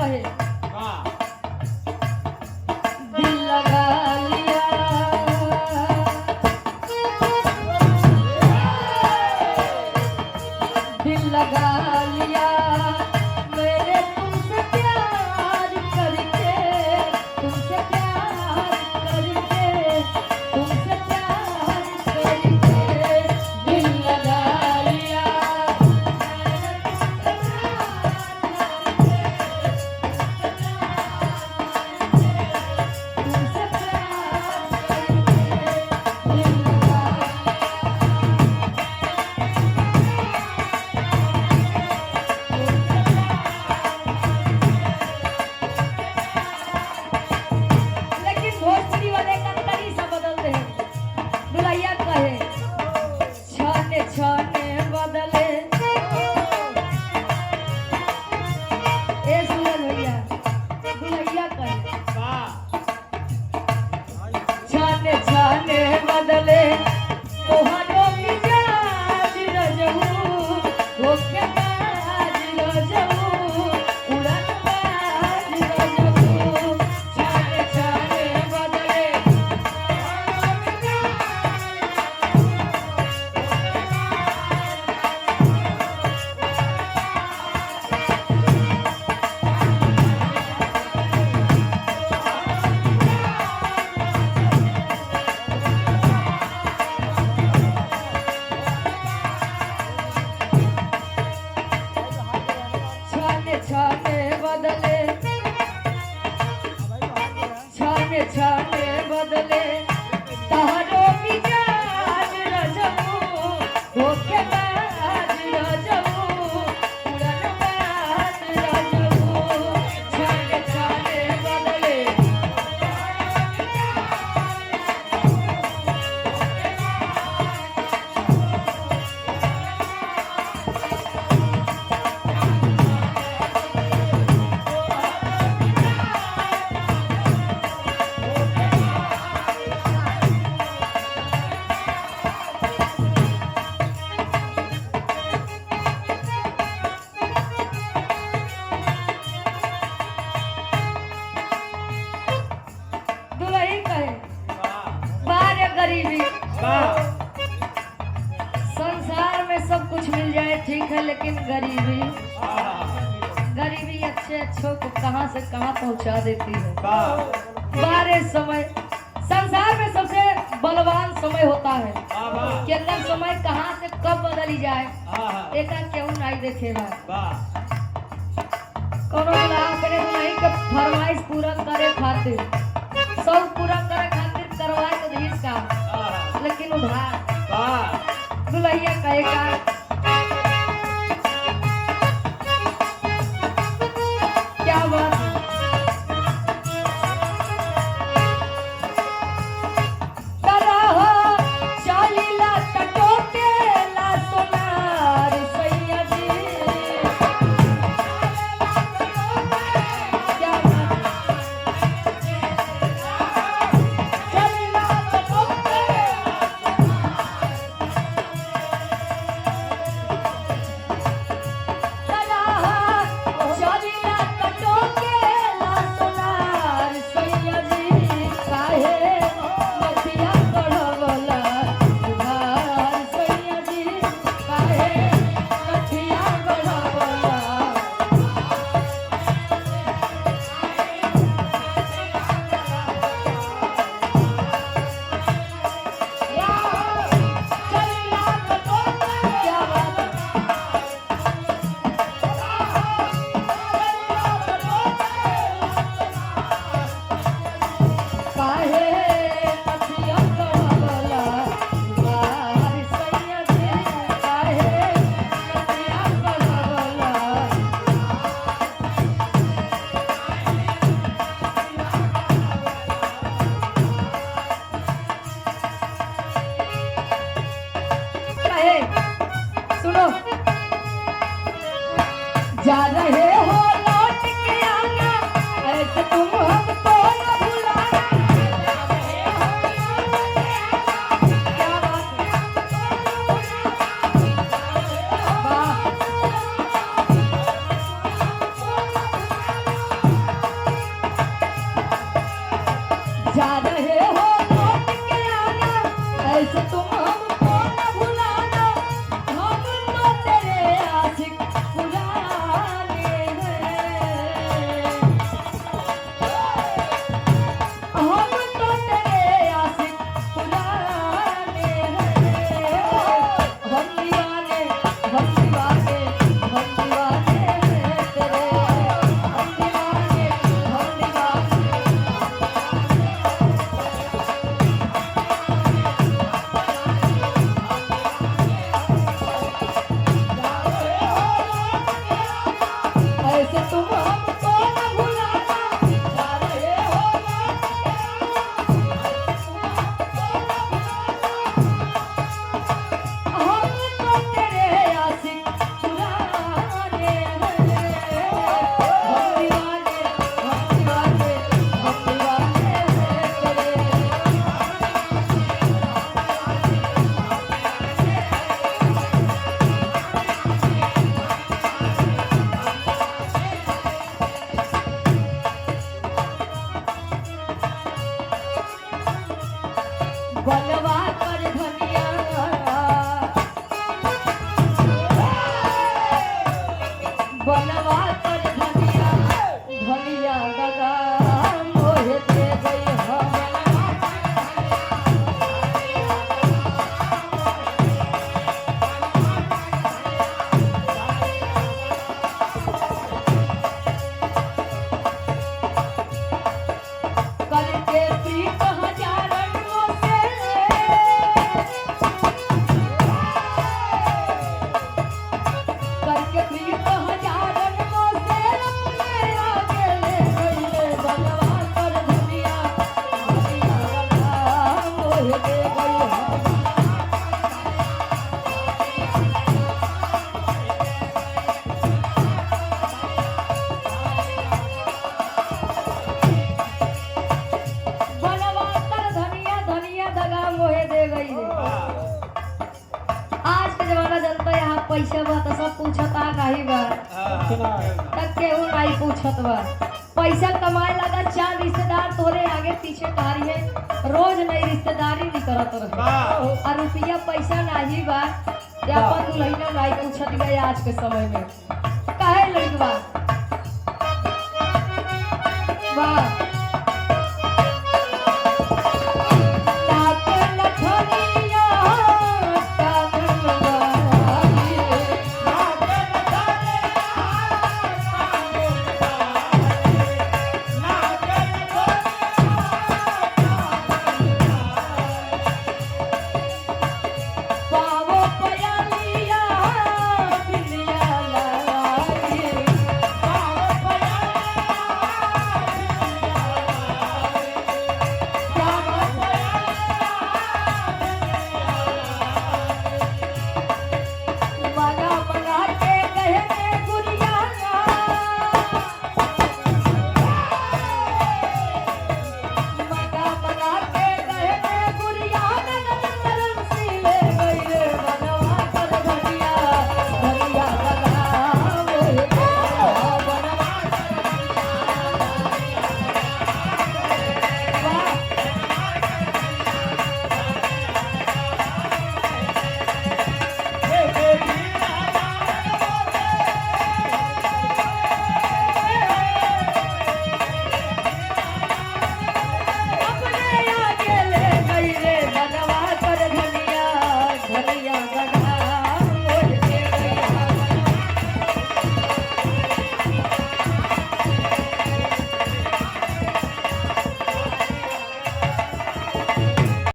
कहे दिल लगा लिया, दिल लगा लिया मैंने तुमसे प्यार करके, तुमसे प्यार करके, तुमसे प्यार करके दिल लगा लिया। तुमसे प्यार करके दिल लगा लेकिन भोजपुरी वाले का तरीका बदल दे। दुल्हैया कहे छाने छाने बदले, ए सूरज भैया दुल्हैया कहे छाने छाने बदले तोहरो मिजाज रजऊ, होके बाज रजऊ, उड़न बाज रजऊ, छाने छाने बदले छाने छाने बदले, छाने छाने बदले तहरो मिजाज रजऊ, होके बाज रजऊ, उड़न बाज रजऊ, छाने छाने बदले दुल्हन कहे बारे गरीबी, संसार में सब कुछ मिल जाए ठीक है, लेकिन गरीबी, गरीबी अच्छे अच्छों को कहां से कहां पहुंचा देती है। बारे समय संसार में सबसे बलवान समय होता है, केतना समय कहां से कब बदली जाए एका केहू नहीं देखेगा। कोनो गुलाम करे नहीं के फरमाइश पूरा करे खातिर, सब पूरा करे खातिर करवाए तो नहीं का, लेकिन उधार दुल्हैया कहेगा क्या बात करा हो चालीला टटोके ला सोनार सैया जी, क्या बात चालीला टटोके नहीं पूछत बा। पैसा कमाए लगा, 4 रिश्तेदार तोरे आगे पीछे तारी है, रोज नई रिश्तेदारी नहीं करत रहे। और रुपया पैसा नहीं बा, ये अपन दुल्हनिया नहीं पूछत गए आज के समय में। काहे लड़कवा वाह